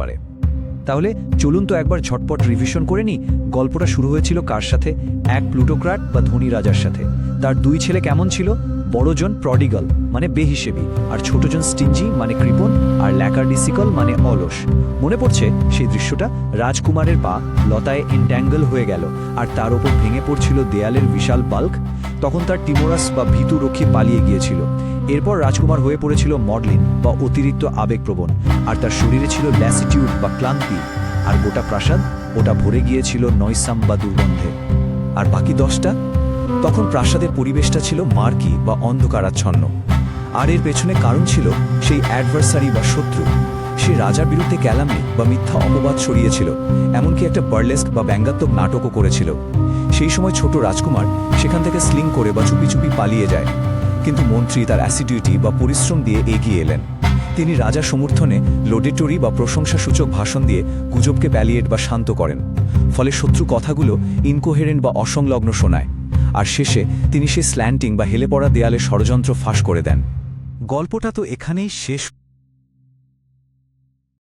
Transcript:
পারে। তাহলে চলুন তো একবার ঝটপট রিভিশন করে নিই। গল্পটা শুরু হয়েছিল কার সাথে? এক প্লুটোক্রাট বা ধনী রাজার সাথে। তার দুই ছেলে কেমন ছিল? বড়জন প্রডিগাল মানে বেহিসেবি, আর ছোটজন স্টিঞ্জি মানে কৃপণ, আর ল্যাকারডিসিকল মানে অলস। মনে পড়ছে সেই দৃশ্যটা? রাজকুমারের পা লতায় এনট্যাঙ্গল হয়ে গেল, আর তার ওপর ভেঙে পড়ছিল দেয়ালের বিশাল বাল্ক। তখন তার টিমোরাস বা ভীতু রক্ষী পালিয়ে গিয়েছিল। এরপর রাজকুমার হয়ে পড়েছিল মডলিন বা অতিরিক্ত আবেগপ্রবণ, আর তার শরীরে ছিল ল্যাসিটিউড বা ক্লান্তি। আর গোটা প্রাসাদ ওটা ভরে গিয়েছিল নয়সাম বা দুর্গন্ধে। আর বাকি 10টা? তখন প্রাসাদের পরিবেশটা ছিল মার্কি বা অন্ধকারাচ্ছন্ন। আর এর পেছনে কারণ ছিল সেই অ্যাডভার্সারি বা শত্রু। সে রাজার বিরুদ্ধে ক্যালামি বা মিথ্যা অপবাদ ছড়িয়েছিল, এমনকি একটা বার্লেস্ক বা ব্যঙ্গাত্মক নাটকও করেছিল। সেই সময় ছোট রাজকুমার সেখান থেকে স্লিং করে বা চুপি চুপি পালিয়ে যায়, কিন্তু মন্ত্রী তার অ্যাসিডিউটি বা পরিশ্রম দিয়ে এগিয়ে এলেন। তিনি রাজার সমর্থনে লোডেটরি বা প্রশংসাসূচক ভাষণ দিয়ে গুজবকে প্যালিয়েট বা শান্ত করেন। ফলে শত্রু কথাগুলো ইনকোহেরেন্ট বা অসংলগ্ন শোনায়। আর শেষে তিনি সেই স্ল্যান্টিং বা হেলে পড়া দেয়ালে ষড়যন্ত্র ফাঁস করে দেন। গল্পটা তো এখানেই শেষ